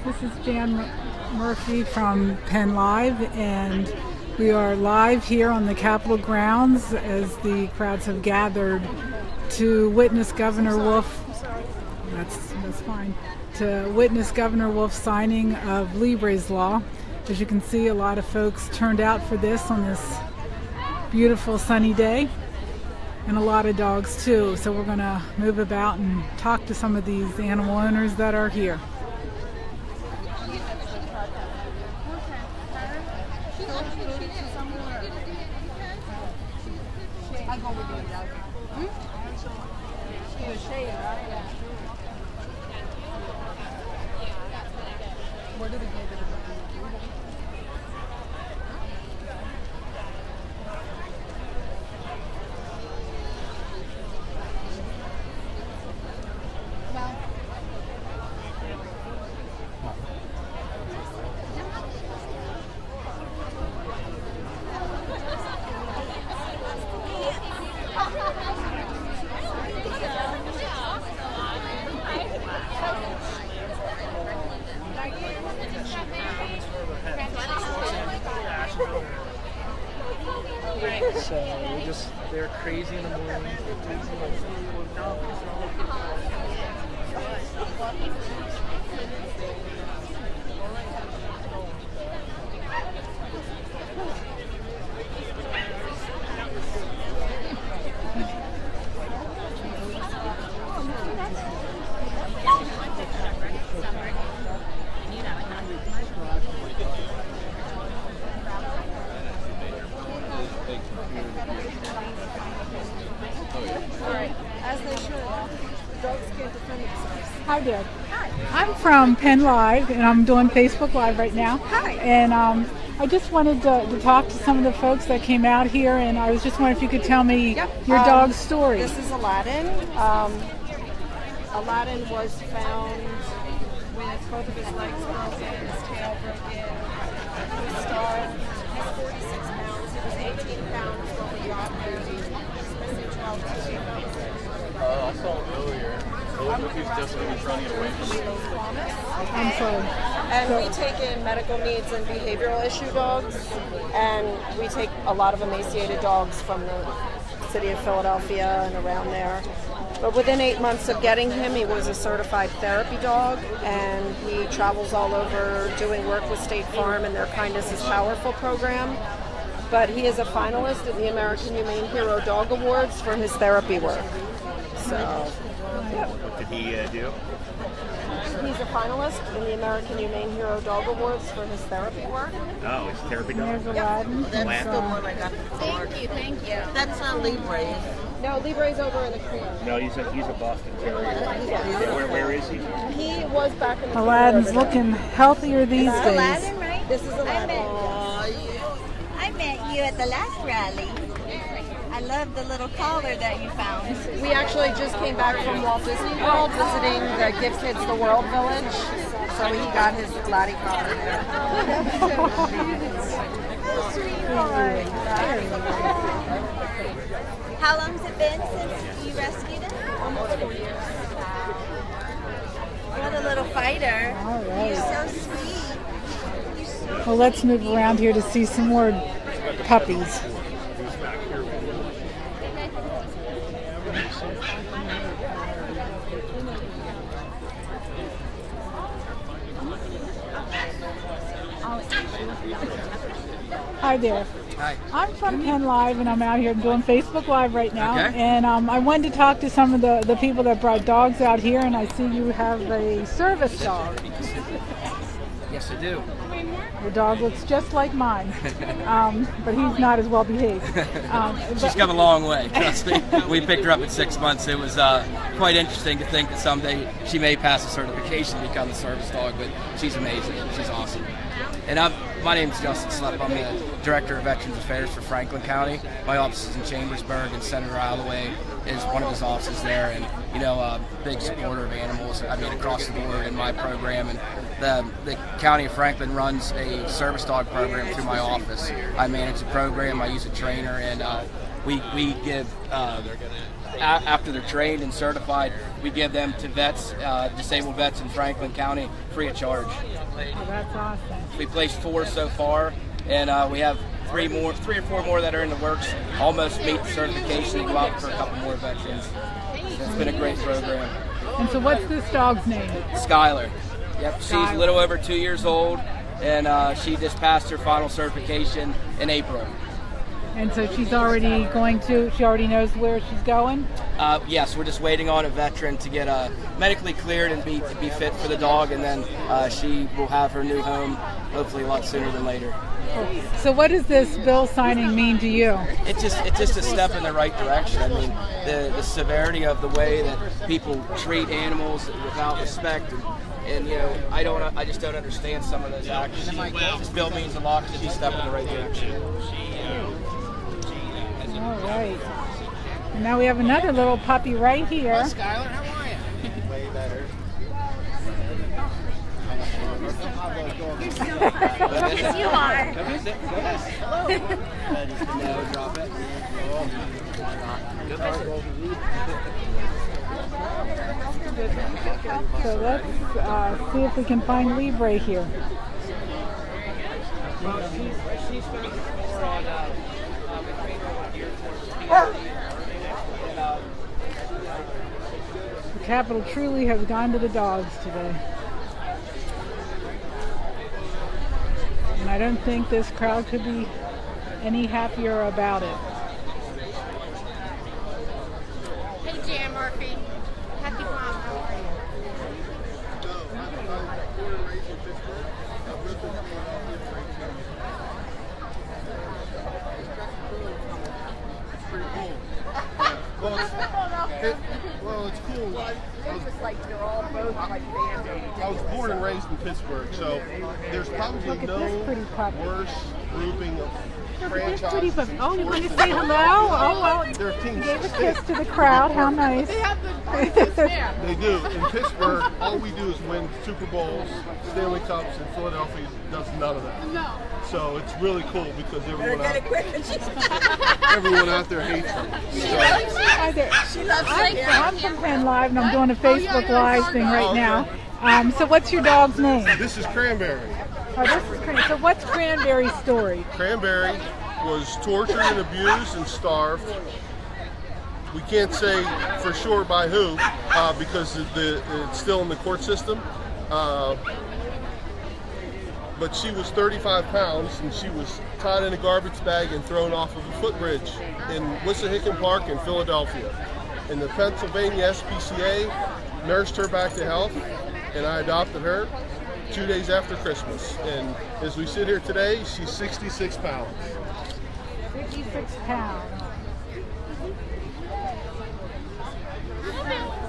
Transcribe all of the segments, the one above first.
This is Jan Murphy from PennLive, and we are live here on the Capitol grounds as the crowds have gathered to witness Governor Wolf. That's fine. To witness Governor Wolf's signing of Libre's law. As you can see, a lot of folks turned out for this on this beautiful sunny day, and a lot of dogs too. So we're going to move about and talk to some of these animal owners that are here. So they're crazy in the morning. Hi there. Hi. I'm from PennLive, and I'm doing Facebook Live right now. Hi. And I just wanted to talk to some of the folks that came out here, and I was just wondering if you could tell me your dog's story. This is Aladdin. Aladdin was found with both of his legs broken, his tail broken. He was starved. He's 46 pounds. He was 18 pounds when we got him. He's missing 12 teeth. I saw him earlier. He's just going to be trying to get away from me. I'm sorry. And we take in medical needs and behavioral issue dogs, and we take a lot of emaciated dogs from the city of Philadelphia and around there. But within 8 months of getting him, he was a certified therapy dog, and he travels all over doing work with State Farm and their Kindness is Powerful program. But he is a finalist in the American Humane Hero Dog Awards for his therapy work. So, yeah. What did he do? He's a finalist in the American Humane Hero Dog Awards for his therapy work. Oh, it's therapy dog. There's Aladdin. That's the one I got before. Thank you. That's not Libre. No, Libre's over in the corner. No, he's a Boston Terrier. Where is he? He was back in the Aladdin's corner over looking healthier these days. Aladdin, right? there. This is Aladdin. I met you at the last rally. I love the little collar that you found. We actually just came back from Walt Disney World visiting the Give Kids the World Village. So he got his Laddie collar there. How long's it been since you rescued him? Almost 4 years. What a little fighter. All right. You're so sweet. You're so Well, let's move around here to see some more puppies. Hi there. Hi. I'm from PennLive, and I'm out here doing Facebook Live right now. Okay. And I wanted to talk to some of the people that brought dogs out here, and I see you have a service dog. Yes, I do. Your dog looks just like mine, but he's not as well behaved. She's come a long way, trust me. We picked her up at 6 months. It was quite interesting to think that someday she may pass a certification to become a service dog, but she's amazing. She's awesome. And my name's Justin Slepp. I'm the Director of Veterans Affairs for Franklin County. My office is in Chambersburg, and Senator Alloway is one of his offices there. And, you know, a big supporter of animals, I mean, across the board in my program. And the County of Franklin runs a service dog program through my office. I manage the program, I use a trainer, and we give after they're trained and certified, we give them to vets, disabled vets in Franklin County, free of charge. Oh, that's awesome. We placed 4 so far, and we have 3 or 4 more that are in the works. Almost meet the certification and go out for a couple more veterans. It's been a great program. And so what's this dog's name? Skylar. Yep, she's Skylar. a little over 2 years old, and she just passed her final certification in April. And so she already knows where she's going? Yes, we're just waiting on a veteran to get medically cleared and be fit for the dog, and then she will have her new home hopefully a lot sooner than later. So what does this bill signing mean to you? It's just a step in the right direction. I mean, the severity of the way that people treat animals without respect, and you know, I just don't understand some of those actions. This bill means a lot. It's just a step in the right direction. All right. And now we have another little puppy right here. Skylar, how are you? Way better. Yes, you are. Come visit. Go ahead. Hello. No, drop it. Go visit. So let's see if we can find Libre here. Well, she's focused more on the trainer geared towards The Capitol truly has gone to the dogs today. And I don't think this crowd could be any happier about it. Hey, Jan Murphy. Happy mom. How are you? Well, it's cool. I was born and raised in Pittsburgh, so there's probably Look at no this pretty puppy. worse grouping of Look at this franchises. pretty puppy. Oh, you're going to say hello? Oh, well, They're teams. gave a kiss to the crowd. How nice. They do. In Pittsburgh, all we do is win Super Bowls, Stanley Cups, and Philadelphia does none of that. No. So it's really cool because everyone out there hates them. So, Hi there. I'm from PennLive, and I'm doing a Facebook Live thing right now. So what's your dog's name? this is Cranberry. Oh, this is Cranberry. So what's Cranberry's story? Cranberry was tortured and abused and starved. We can't say for sure by who because it's still in the court system. But she was 35 pounds and she was tied in a garbage bag and thrown off of a footbridge in Wissahickon Park in Philadelphia. And the Pennsylvania SPCA nursed her back to health, and I adopted her 2 days after Christmas. And as we sit here today, she's 66 pounds. 56 pounds.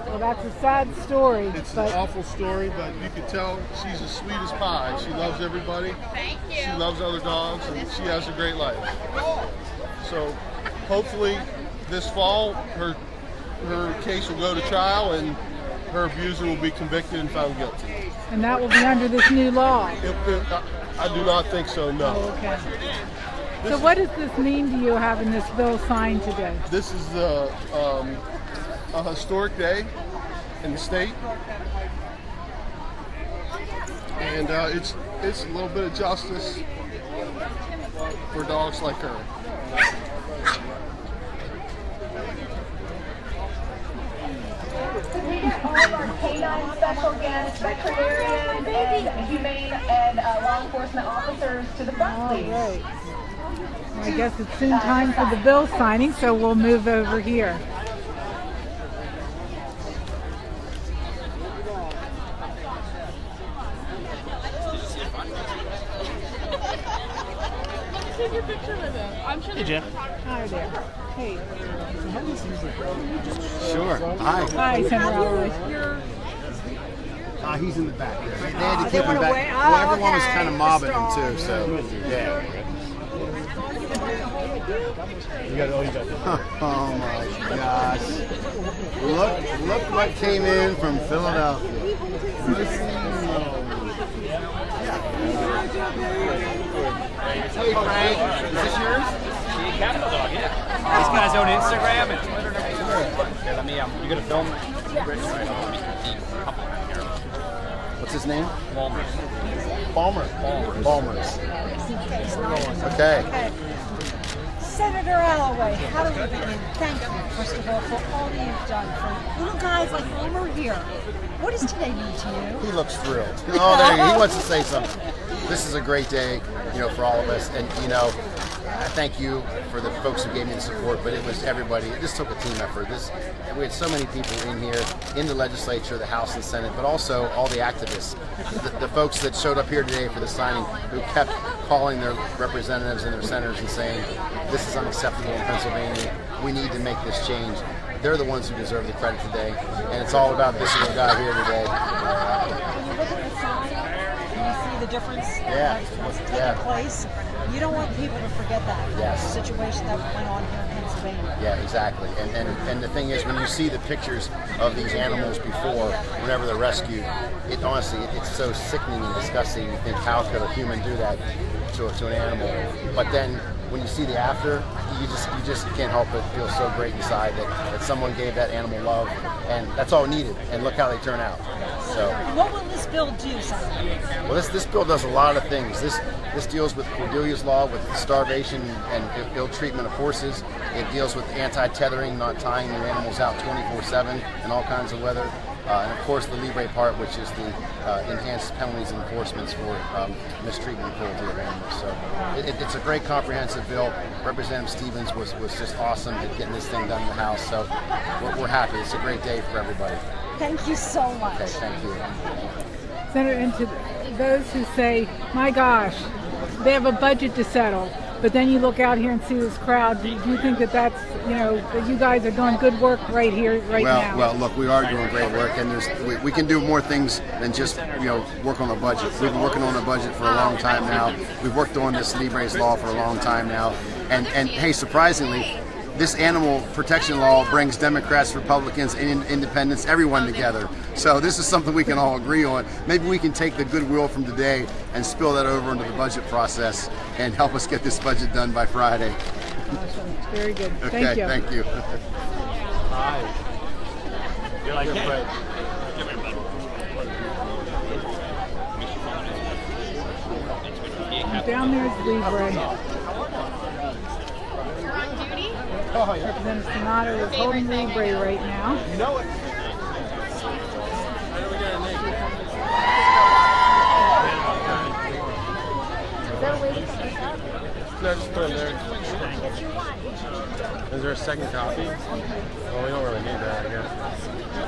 Well, that's a sad story. It's but an awful story, but you can tell she's as sweet as pie. She loves everybody. Thank you. She loves other dogs, and she has a great life. So hopefully this fall her case will go to trial and her abuser will be convicted and found guilty. And that will be under this new law. I do not think so, no. Oh, okay. So what does this mean to you having this bill signed today? This is a historic day in the state, and it's a little bit of justice for dogs like her. All of our canine special guests, veterinarians, and humane and law enforcement officers to the front, please. All right. Well, I guess it's soon time for the bill signing, so we'll move over here. Hey, Jen. Hi there. Hey. Sure. Hi. Hi, Senator Alloway. He's in the back. They had to keep him back. Well, everyone was kind of mobbing him too, so yeah. Oh my gosh! Look what came in from Philadelphia. Hey, Frank. Is this yours? Capital Dog, yeah. These guys own Instagram and Twitter and everything. Let me, you gonna film? What's his name? Walmart. Balmer's. Okay. Senator Alloway, how do we begin? Thank you, first of all, for all that you've done for little guys like Homer here. What does today mean to you? He looks thrilled. Oh, there he wants to say something. This is a great day, for all of us. And, I thank you for the folks who gave me the support, but it was everybody. This took a team effort. We had so many people in here, in the legislature, the House and Senate, but also all the activists, the folks that showed up here today for the signing, who kept calling their representatives and their senators and saying, this is unacceptable in Pennsylvania. We need to make this change. They're the ones who deserve the credit today, and it's all about this little guy here today. When you look at the sign, and you see the difference that's taking place, you don't want people to forget that situation that went on here in Pennsylvania. Yeah, exactly. And the thing is, when you see the pictures of these animals before, whenever they're rescued, it's so sickening and disgusting. You think, how could a human do that to an animal? But then when you see the after, you just can't help but feel so great inside that someone gave that animal love, and that's all needed. And look how they turn out. So, what will this bill do, Senator? Well, this bill does a lot of things. This deals with Cordelia's law, with starvation and ill treatment of horses. It deals with anti-tethering, not tying your animals out 24/7 in all kinds of weather. And of course the Libre part, which is the enhanced penalties and enforcements for mistreatment and cruelty of animals. So it's a great comprehensive bill. Representative Stevens was just awesome at getting this thing done in the House. So we're happy. It's a great day for everybody. Thank you so much. Okay, thank you. Senator, and to those who say, my gosh, they have a budget to settle, but then you look out here and see this crowd, do you think that that's, that you guys are doing good work right here, now? Well, look, we are doing great work, and we can do more things than just, work on a budget. We've been working on a budget for a long time now. We've worked on this Libre's law for a long time now, and hey, surprisingly, this animal protection law brings Democrats, Republicans, and independents, everyone together. So this is something we can all agree on. Maybe we can take the goodwill from today and spill that over into the budget process and help us get this budget done by Friday. Awesome. Very good. Okay, Thank you. Thank you. Hi. You're like, hey. Down there is Libre. Oh, yeah. Representative Sonata is holding Libre right now. You know it. Is there a way to pick this up? No, just put them there. Is there a second copy? Well, we don't really need that, I guess.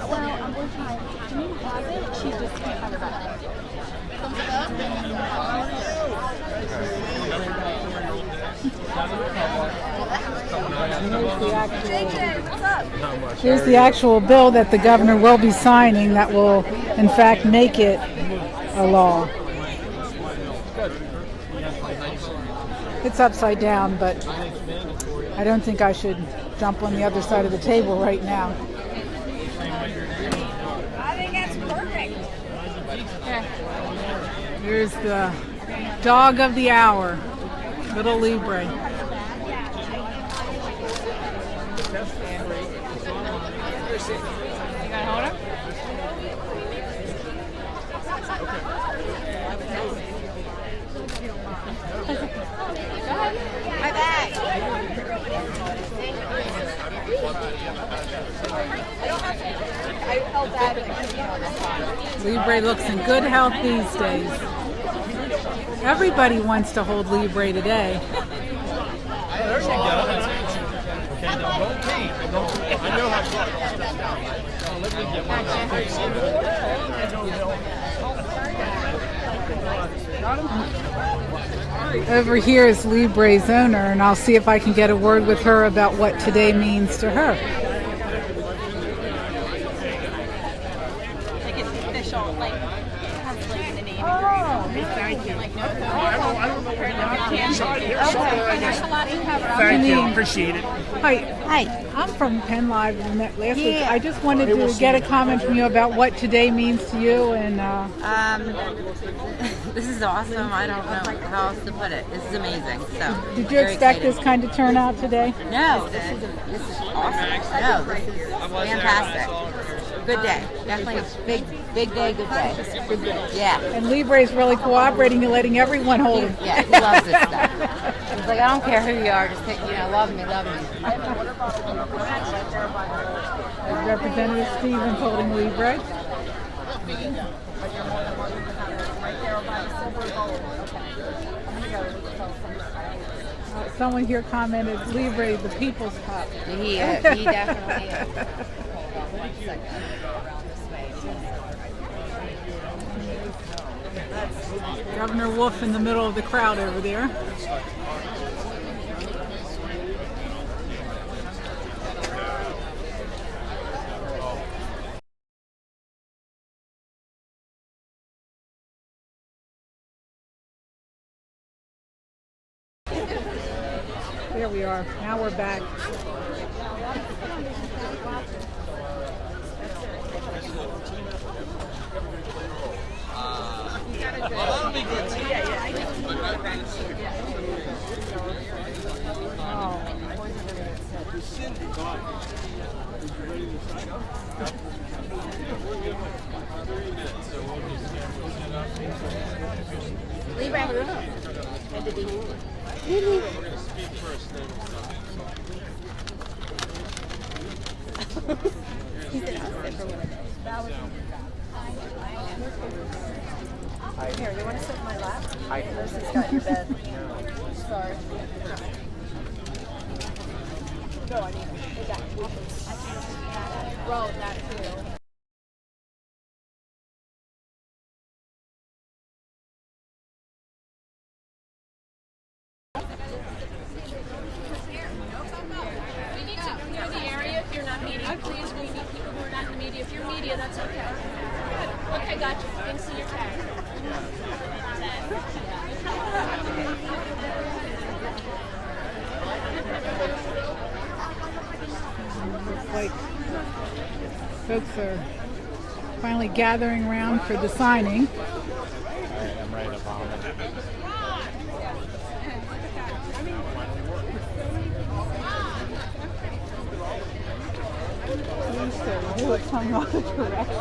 Well, I'm going to try. Janine has it. She just can't have it back. Here's the actual bill that the governor will be signing that will, in fact, make it a law. It's upside down, but I don't think I should jump on the other side of the table right now. I think that's perfect. Here's the dog of the hour, little Libre. My bag. I felt bad. Libre looks in good health these days. Everybody wants to hold Libre today. There you go. Okay, now don't pee. I know how to let me get one. Over here is Libre's owner, and I'll see if I can get a word with her about what today means to her. Make it official, like has like the name. Oh. Thank you. Like, no, Thank you. Appreciate it. Hi. I'm from PennLive. We met last week. I just wanted to get a comment from you about what today means to you. And this is awesome. I don't know how else to put it. This is amazing. So did you expect this kind of turnout today? No. This is awesome. No, this is fantastic. Good day. Definitely big day, good day. Good day. Yeah. And Libre is really cooperating and letting everyone hold him. Yeah, he loves this stuff. He's like, I don't care who you are, just take, love me. Representative Stevens holding Libre. Someone here commented, Libre, the people's cup. He definitely is. Governor Wolf in the middle of the crowd over there. There we are. Now we're back. Here, you want to sit in my lap? Lucy's got your bed. Sorry. No, I mean, we got roll that too. We need to clear the area if you're not media. Please, we need people who are not in the media. If you're media, that's okay. Good. Okay, gotcha. Thanks for your tag. Looks like folks are finally gathering around for the signing. Alright, I'm ready to vomit. Do it some other direction.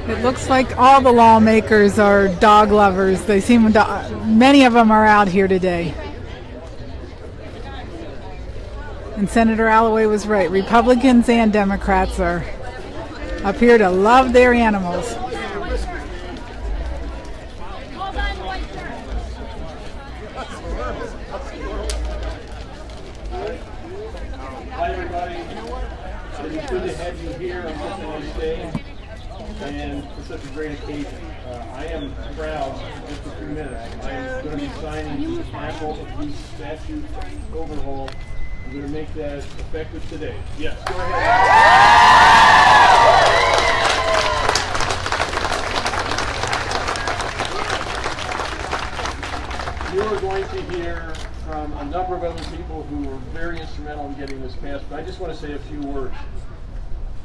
It looks like all the lawmakers are dog lovers. They seem to, many of them are out here today. And Senator Alloway was right. Republicans and Democrats are up here to love their animals. Hi everybody, it's good to have you here on such a nice day and for such a great occasion. I am proud, just a few minutes, I am going to be signing the Animal Abuse Statute overhaul. I'm going to make that effective today. Yes, go ahead. You are going to hear from a number of other people who were very instrumental in getting this passed, but I just want to say a few words.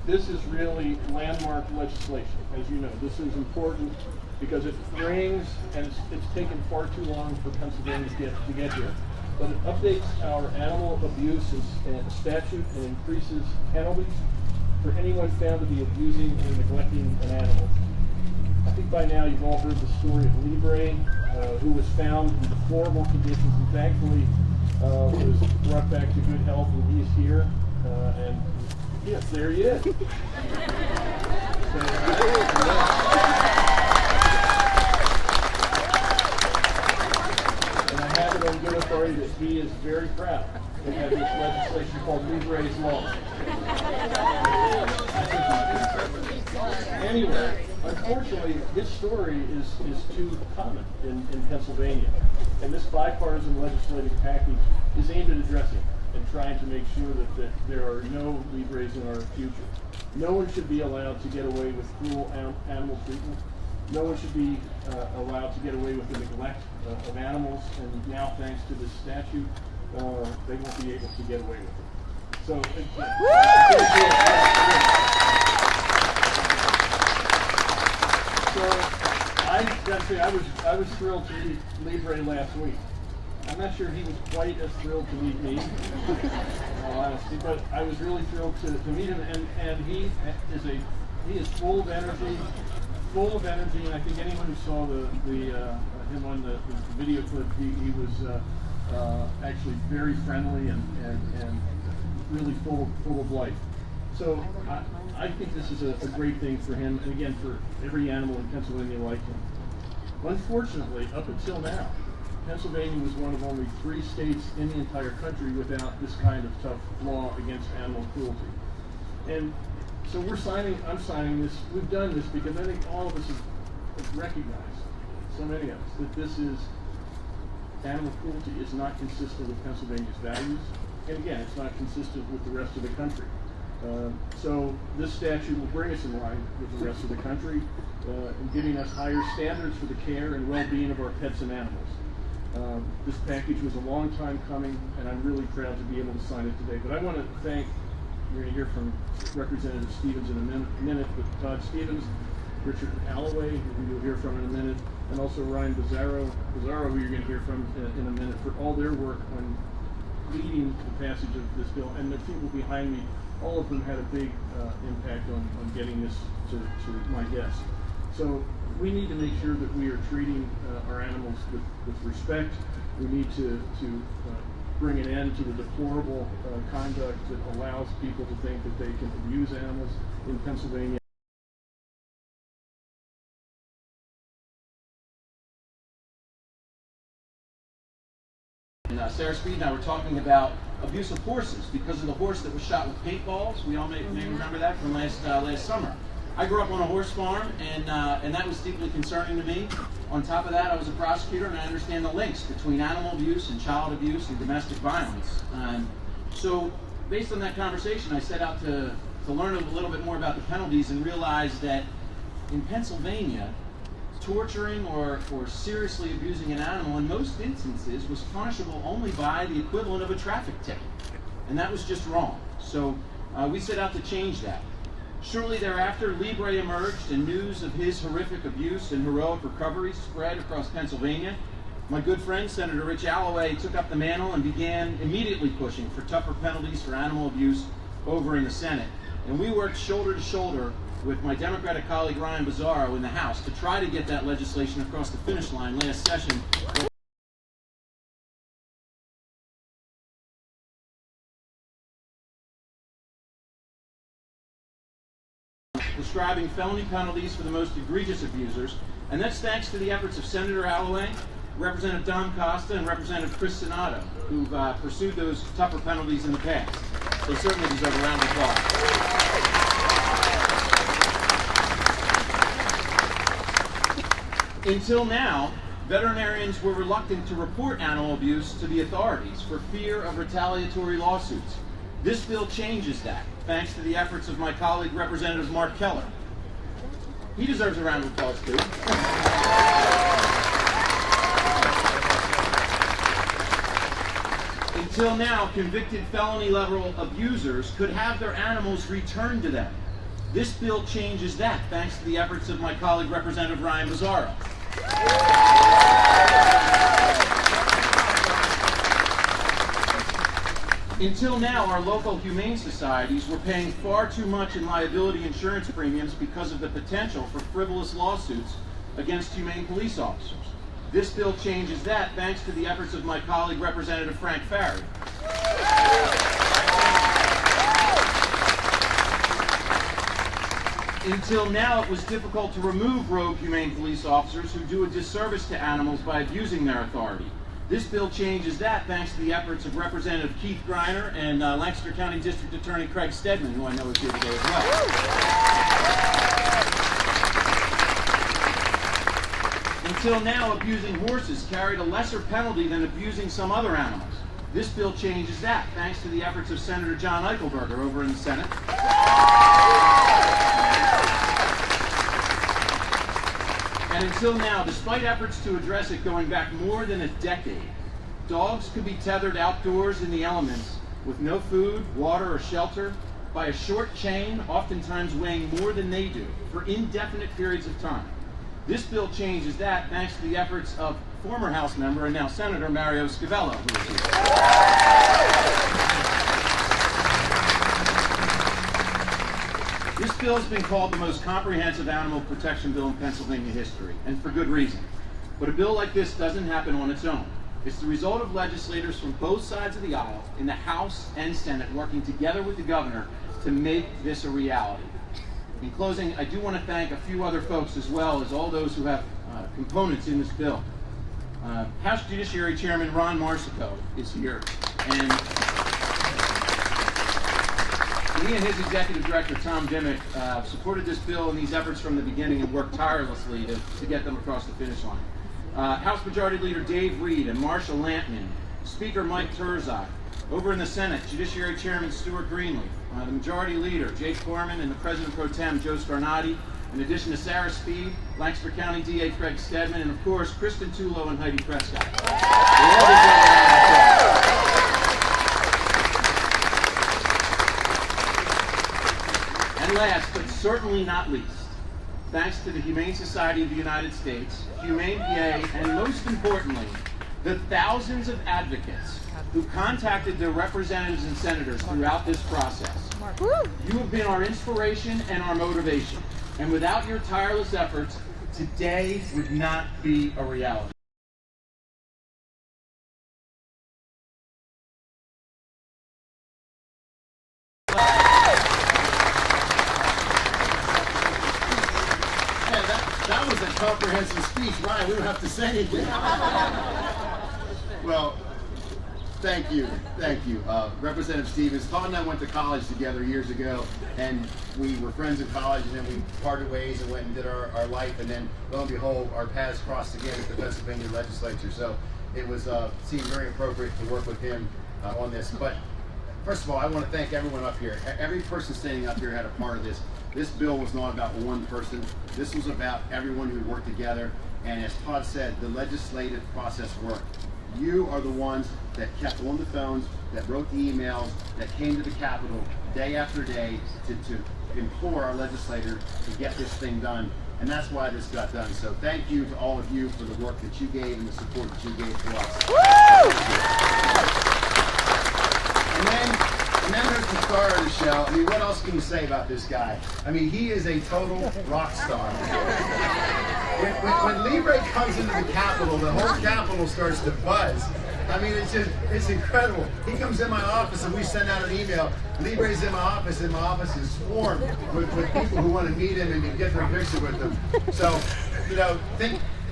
This is really landmark legislation, as you know. This is important because it brings, and it's taken far too long for Pennsylvania to get here, but it updates our animal abuse statute and increases penalties for anyone found to be abusing or neglecting an animal. I think by now you've all heard the story of Libre, who was found in deplorable conditions and thankfully was brought back to good health, and he's here. And yes, there he is. And I have it on good authority that he is very proud to have this legislation called Libre's Law. Anyway, unfortunately, his story is too common in Pennsylvania. And this bipartisan legislative package is aimed at addressing trying to make sure that there are no Libres in our future. No one should be allowed to get away with cruel animal treatment. No one should be allowed to get away with the neglect of animals, and now thanks to this statute, they won't be able to get away with it. So, I gotta say, I was thrilled to meet Libre last week. I'm not sure he was quite as thrilled to meet me, honestly, but I was really thrilled to meet him, and he is full of energy, and I think anyone who saw him on the video clip, he was actually very friendly and really full of life. So I think this is a great thing for him, and again for every animal in Pennsylvania like him. Unfortunately, up until now, Pennsylvania was one of only 3 states in the entire country without this kind of tough law against animal cruelty. And so I'm signing this, we've done this because I think all of us have recognized, so many of us, that animal cruelty is not consistent with Pennsylvania's values. And again, it's not consistent with the rest of the country. So this statute will bring us in line with the rest of the country in giving us higher standards for the care and well-being of our pets and animals. This package was a long time coming, and I'm really proud to be able to sign it today. But I want to thank, you're going to hear from Representative Stevens in a minute, but Todd Stevens, Richard Alloway, who you'll hear from in a minute, and also Ryan Bizzarro, who you're going to hear from in a minute, for all their work on leading the passage of this bill. And the people behind me, all of them had a big impact on getting this to my desk. So we need to make sure that we are treating our animals with respect. We need to bring an end to the deplorable conduct that allows people to think that they can abuse animals in Pennsylvania. Sarah Speed and I were talking about abuse of horses because of the horse that was shot with paintballs. We all may remember that from last summer. I grew up on a horse farm, and that was deeply concerning to me. On top of that, I was a prosecutor, and I understand the links between animal abuse and child abuse and domestic violence. So based on that conversation, I set out to learn a little bit more about the penalties and realized that in Pennsylvania, torturing or seriously abusing an animal in most instances was punishable only by the equivalent of a traffic ticket. And that was just wrong. So we set out to change that. Shortly thereafter, Libre emerged, and news of his horrific abuse and heroic recovery spread across Pennsylvania. My good friend, Senator Rich Alloway, took up the mantle and began immediately pushing for tougher penalties for animal abuse over in the Senate. And we worked shoulder to shoulder with my Democratic colleague Ryan Bizzarro in the House to try to get that legislation across the finish line last session. Prescribing felony penalties for the most egregious abusers, and that's thanks to the efforts of Senator Alloway, Representative Don Costa, and Representative Chris Sonato, who've pursued those tougher penalties in the past. They certainly deserve a round of applause. Until now, veterinarians were reluctant to report animal abuse to the authorities for fear of retaliatory lawsuits. This bill changes that, thanks to the efforts of my colleague, Representative Mark Keller. He deserves a round of applause, too. Until now, convicted felony-level abusers could have their animals returned to them. This bill changes that, thanks to the efforts of my colleague, Representative Ryan Bizzarro. Until now, our local humane societies were paying far too much in liability insurance premiums because of the potential for frivolous lawsuits against humane police officers. This bill changes that, thanks to the efforts of my colleague, Representative Frank Farry. Until now, it was difficult to remove rogue humane police officers who do a disservice to animals by abusing their authority. This bill changes that, thanks to the efforts of Representative Keith Greiner and Lancaster County District Attorney Craig Stedman, who I know is here today as well. Until now, abusing horses carried a lesser penalty than abusing some other animals. This bill changes that, thanks to the efforts of Senator John Eichelberger over in the Senate. And until now, despite efforts to address it going back more than a decade, dogs could be tethered outdoors in the elements with no food, water, or shelter by a short chain, oftentimes weighing more than they do, for indefinite periods of time. This bill changes that thanks to the efforts of former House member and now Senator Mario Scavello, who is here. This bill has been called the most comprehensive animal protection bill in Pennsylvania history, and for good reason. But a bill like this doesn't happen on its own. It's the result of legislators from both sides of the aisle in the House and Senate working together with the governor to make this a reality. In closing, I do want to thank a few other folks as well as all those who have components in this bill. House Judiciary Chairman Ron Marsico is here, and he and his Executive Director Tom Dimmick supported this bill and these efforts from the beginning and worked tirelessly to get them across the finish line. House Majority Leader Dave Reed and Marsha Lampman, Speaker Mike Turzak, over in the Senate, Judiciary Chairman Stuart Greenleaf, the Majority Leader Jake Corman, and the President Pro Tem Joe Scarnati, in addition to Sarah Speed, Lancaster County DA Craig Stedman, and of course Kristen Tulo and Heidi Prescott. And last, but certainly not least, thanks to the Humane Society of the United States, Humane PA, and most importantly, the thousands of advocates who contacted their representatives and senators throughout this process. You have been our inspiration and our motivation. And without your tireless efforts, today would not be a reality. That was a comprehensive speech, Ryan. We don't have to say anything. Well, thank you. Representative Stevens. Todd and I went to college together years ago, and we were friends in college, and then we parted ways and went and did our life, and then lo and behold, our paths crossed again at the Pennsylvania legislature. So it was seemed very appropriate to work with him on this. But first of all, I want to thank everyone up here. Every person standing up here had a part of this. This bill was not about one person. This was about everyone who worked together. And as Todd said, the legislative process worked. You are the ones that kept on the phones, that wrote the emails, that came to the Capitol day after day to implore our legislator to get this thing done. And that's why this got done. So thank you to all of you for the work that you gave and the support that you gave to us. And then there's the star of the show. I mean, what else can you say about this guy? I mean, he is a total rock star. When Libre comes into the Capitol, the whole Capitol starts to buzz. I mean, it's incredible. He comes in my office and we send out an email. Libre's in my office, and my office is swarmed with people who want to meet him and get their picture with him. So, you know,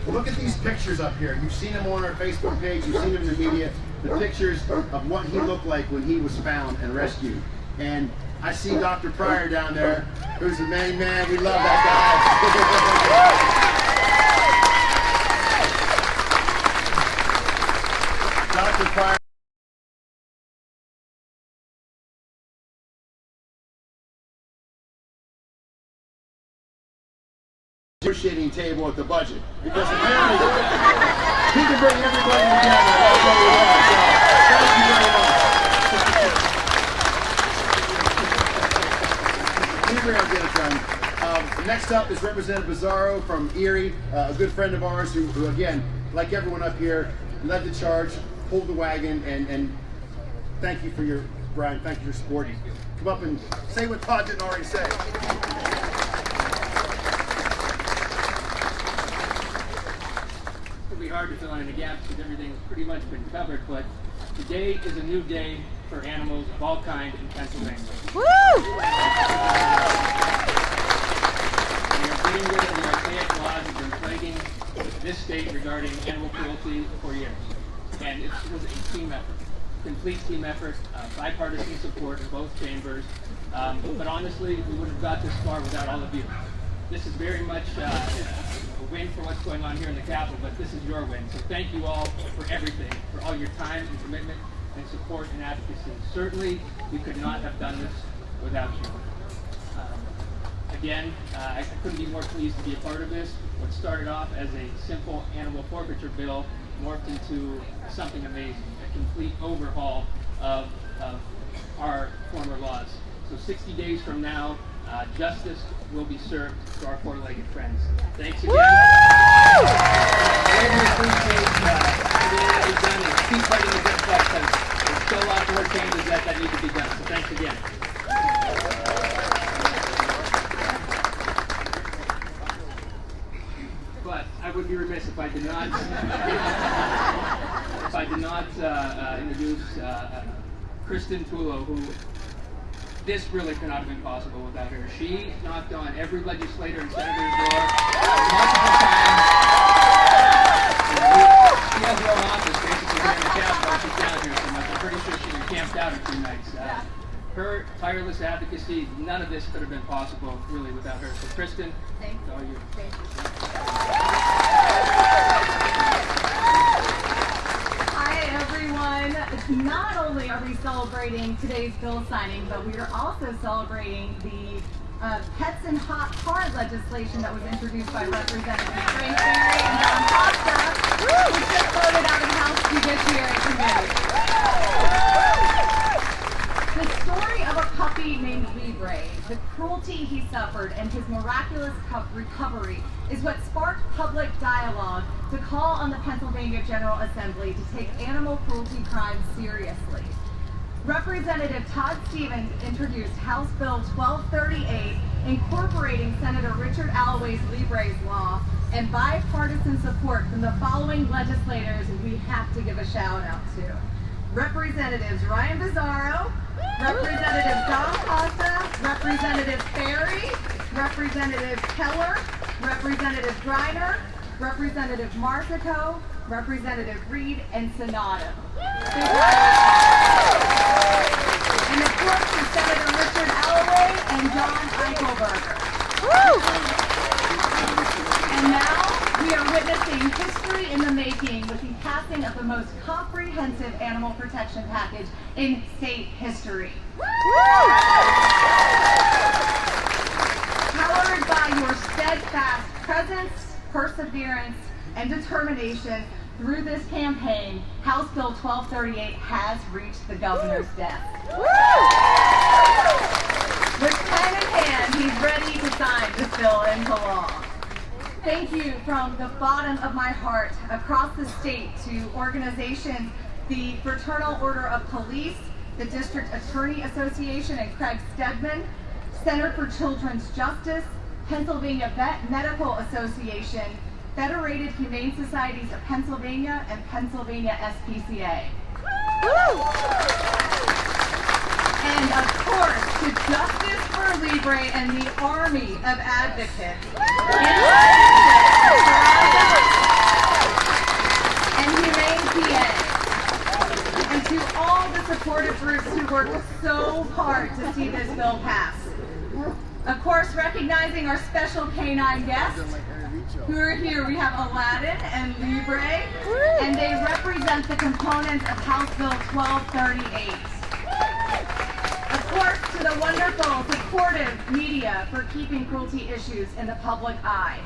look at these pictures up here. You've seen them on our Facebook page, you've seen them in the media. The pictures of what he looked like when he was found and rescued. And I see Dr. Pryor down there, who's the main man. We love that guy. Dr. Pryor. Negotiating table at the budget, because apparently he can bring everybody together. That's what we want. So, thank you very much. Libre, I'll get it done. Next up is Representative Bizzarro from Erie, a good friend of ours who again, like everyone up here, led the charge, pulled the wagon, and thank you for your, Brian, thank you for your support. Come up and say what Todd didn't already say. Hard to fill in the gaps because everything's pretty much been covered, but today is a new day for animals of all kinds in Pennsylvania. Woo! We are dealing with the archaic laws that have been plaguing this state regarding animal cruelty for years. And it was a team effort, complete team effort, bipartisan support in both chambers. But honestly, we wouldn't have got this far without all of you. This is very much a win for what's going on here in the Capitol, but this is your win. So thank you all for everything, for all your time and commitment. and support and advocacy. Certainly, we could not have done this without you. Again, I couldn't be more pleased to be a part of this. What started off as a simple animal forfeiture bill morphed into something amazing, a complete overhaul of our former laws. So 60 days from now, justice will be served to our four-legged friends. Thanks again. Greatly appreciate everything that you've done, and keep fighting the good fight, because there's still lots more changes that need to be done. So thanks again. But I would be remiss if I did not introduce Kristen Tulo, who this really could not have been possible without her. She knocked on every legislator and senator's door multiple times. She has her own office basically here in the Capitol. She's down here so much. I'm pretty sure she's been camped out a few nights. Her tireless advocacy, none of this could have been possible really without her. So Kristen, it's all you. Thank you. Hi everyone. Not only are we celebrating today's bill signing, but we are also celebrating the pets and hot car legislation that was introduced by Representatives Frank Berry and Don Costa, which just voted out of the House Judiciary Committee. The story of a puppy named Libre, the cruelty he suffered, and his miraculous recovery is what sparked public dialogue to call on the Pennsylvania General Assembly to take animal cruelty crimes seriously. Representative Todd Stevens introduced House Bill 1238, incorporating Senator Richard Alloway's Libre's law, and bipartisan support from the following legislators we have to give a shout out to. Representatives Ryan Bizzarro, Representative Don Costa, Representative Ferry, Representative Keller, Representative Griner, Representative Marsico, Representative Reed, and Sonato. And of course, to Senator Richard Alloway and John Eichelberger. And now we are witnessing history in the making with the passing of the most comprehensive animal protection package in state history. Powered by your steadfast presence, perseverance, and determination through this campaign, House Bill 1238 has reached the governor's desk. With pen in hand, he's ready to sign this bill into law. Thank you from the bottom of my heart across the state to organizations, the Fraternal Order of Police, the District Attorney Association and Craig Stedman, Center for Children's Justice, Pennsylvania Vet Medical Association, Federated Humane Societies of Pennsylvania, and Pennsylvania SPCA. And of course, to Justice for Libre and the army of advocates and Humane PA, and to all the supportive groups who worked so hard to see this bill pass. Of course, recognizing our special canine guests who are here, we have Aladdin and Libre, and they represent the components of House Bill 1238. Of course, to the wonderful, supportive media for keeping cruelty issues in the public eye.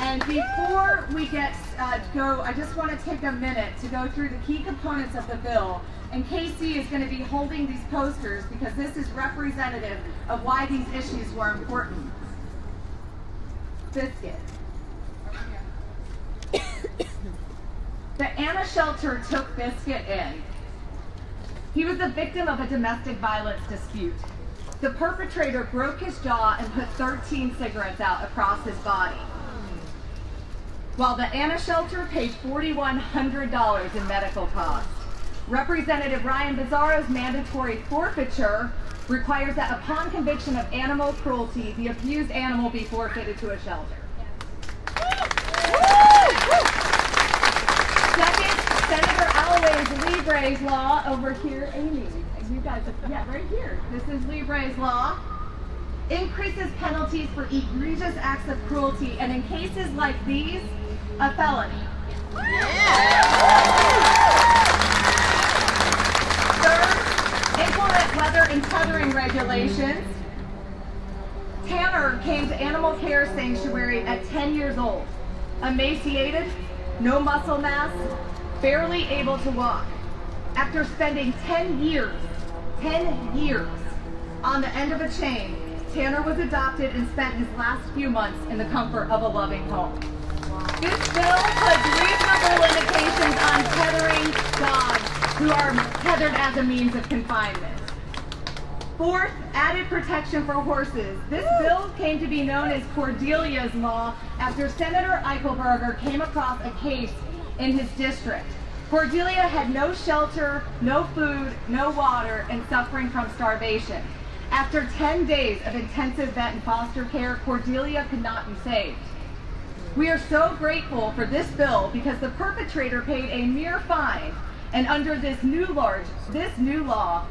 And before we go, I just want to take a minute to go through the key components of the bill. And Casey is going to be holding these posters because this is representative of why these issues were important. Biscuit. The Anna shelter took Biscuit in. He was a victim of a domestic violence dispute. The perpetrator broke his jaw and put 13 cigarettes out across his body. While the Anna shelter paid $4,100 in medical costs. Representative Ryan Bizzarro's mandatory forfeiture requires that upon conviction of animal cruelty, the abused animal be forfeited to a shelter. Second, Senator Alloway's Libre's law over here, Amy. You guys, yeah, right here. This is Libre's law. Increases penalties for egregious acts of cruelty, and in cases like these, a felony. weather and tethering regulations, Tanner came to Animal Care Sanctuary at 10 years old, emaciated, no muscle mass, barely able to walk. After spending 10 years on the end of a chain, Tanner was adopted and spent his last few months in the comfort of a loving home. This bill puts reasonable limitations on tethering dogs who are tethered as a means of confinement. Fourth, added protection for horses. This bill came to be known as Cordelia's Law after Senator Eichelberger came across a case in his district. Cordelia had no shelter, no food, no water, and suffering from starvation. After 10 days of intensive vet and foster care, Cordelia could not be saved. We are so grateful for this bill because the perpetrator paid a mere fine, and under this new law,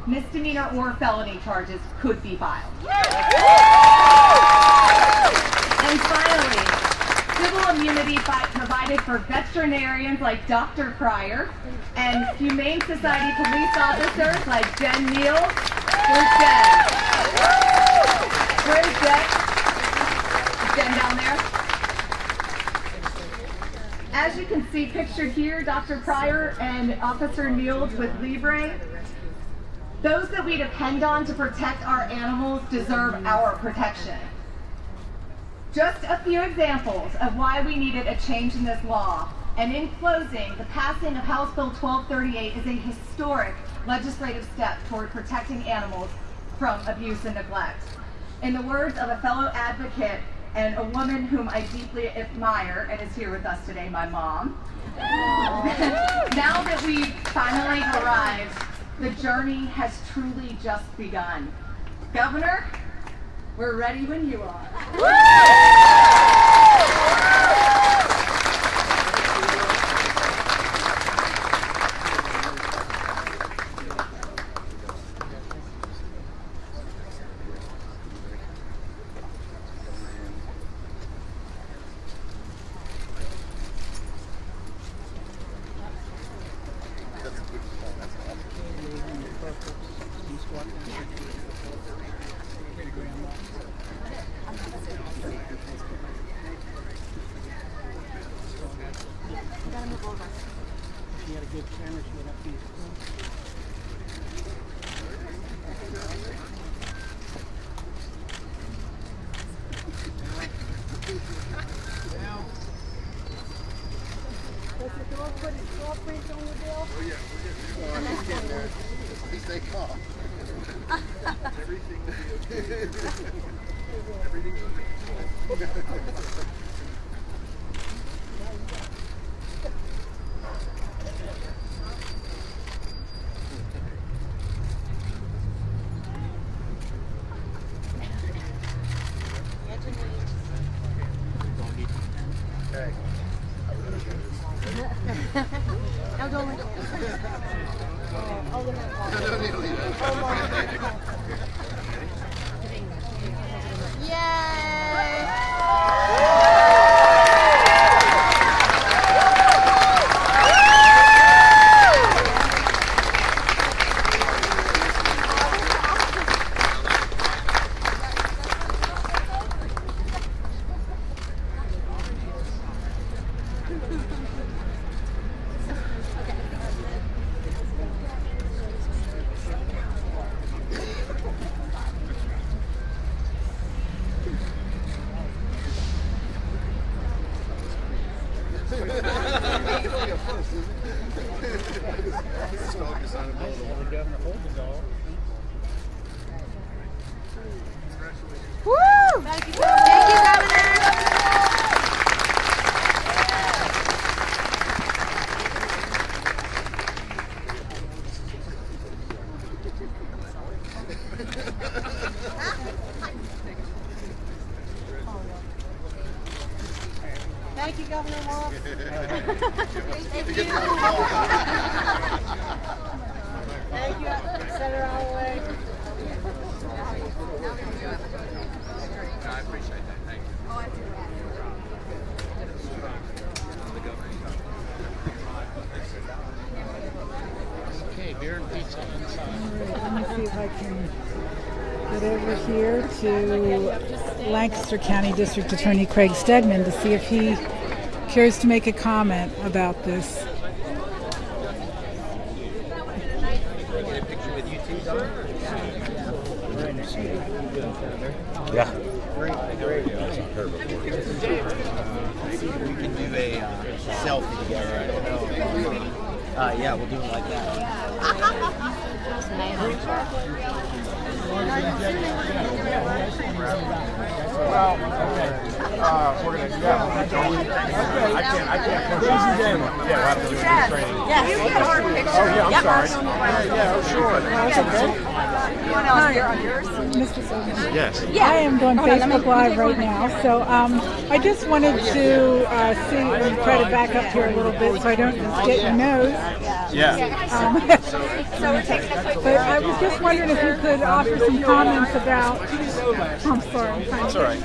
misdemeanor or felony charges could be filed. And finally, civil immunity provided for veterinarians like Dr. Pryor and Humane Society police officers like Jen Neal. Where's Jen? Where's Jen? Is Jen down there? As you can see pictured here, Dr. Pryor and Officer Niels with Libre. Those that we depend on to protect our animals deserve our protection. Just a few examples of why we needed a change in this law. And in closing, the passing of House Bill 1238 is a historic legislative step toward protecting animals from abuse and neglect. In the words of a fellow advocate and a woman whom I deeply admire and is here with us today, my mom. Now that we've finally arrived, the journey has truly just begun. Governor, we're ready when you are. Thank you, Governor Wolf. Thank you. Thank you, Senator Holloway. I appreciate that. Thank you. Okay, beer and pizza inside. Let me see if I can get over here to Lancaster County District Attorney Craig Stegman to see if he cares to make a comment about this. Yeah. Great. We can do a selfie together. I don't know. Yeah, we'll do it like that. Well, okay. We're gonna. I can't. Yeah, we'll have to do some training. Yes. Oh yeah, I'm sorry. Yeah, sure. That's okay. Mr. Stegman. Yes. I am doing Facebook Live right now, so I just wanted to see and try to back up here a little bit so I don't get your nose. Yeah. But I was just wondering if you could offer some comments about. I'm sorry. That's all right.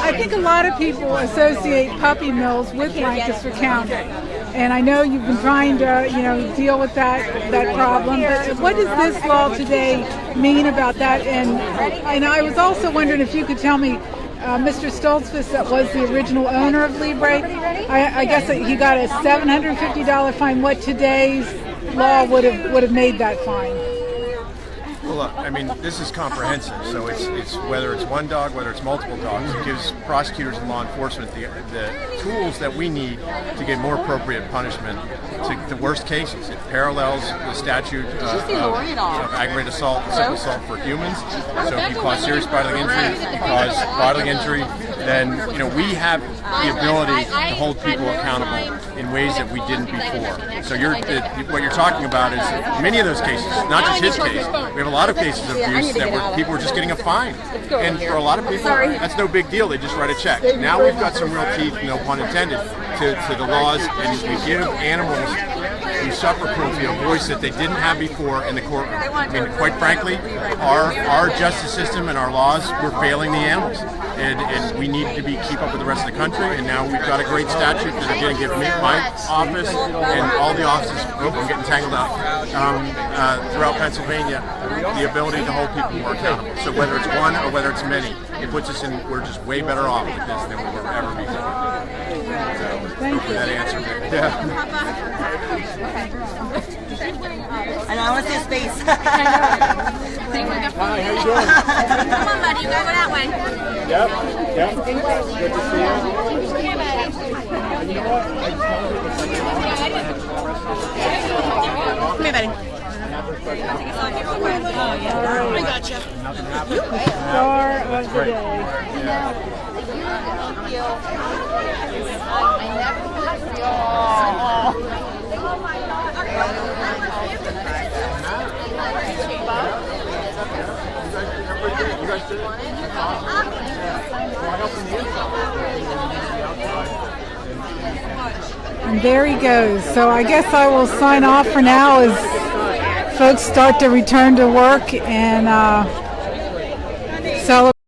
I think a lot of people associate puppy mills with Lancaster County, and I know you've been trying to, deal with that problem. But what does this law today mean about that? And I was also wondering if you could tell me, Mr. Stoltzfus, that was the original owner of Libre. I guess that he got a $750 fine. What today's law would have made that fine? Well, look, I mean, this is comprehensive. So it's whether it's one dog, whether it's multiple dogs, it gives prosecutors and law enforcement the tools that we need to get more appropriate punishment to the worst cases. It parallels the statute of aggravated assault and simple assault for humans. So if you cause serious bodily injury, then we have the ability to hold people accountable in ways that we didn't before. So what you're talking about is many of those cases, not just his case. We have a lot of cases of abuse that people were just getting a fine, and for a lot of people, that's no big deal. They just write a check. Now we've got some real teeth, no pun intended, to the laws, and we give animals who suffer cruelty a voice that they didn't have before in the courtroom. I mean, quite frankly, our justice system and our laws were failing the animals, and we need to keep up with the rest of the country. And now we've got a great statute that are going to give me, my office, and all the offices. I'm getting tangled up throughout Pennsylvania, the ability to hold people more accountable. So whether it's one or whether it's many, it puts us in. We're just way better off with this than we will ever be. Hopefully that answered it. Yeah. And I want to see his face. Hi, how you doing? Come on, buddy. You gotta go that way. Yep. Good to see you. You know what? Come here, buddy. I gotcha. Star of the day. And there he goes. So I guess I will sign off for now as folks start to return to work, and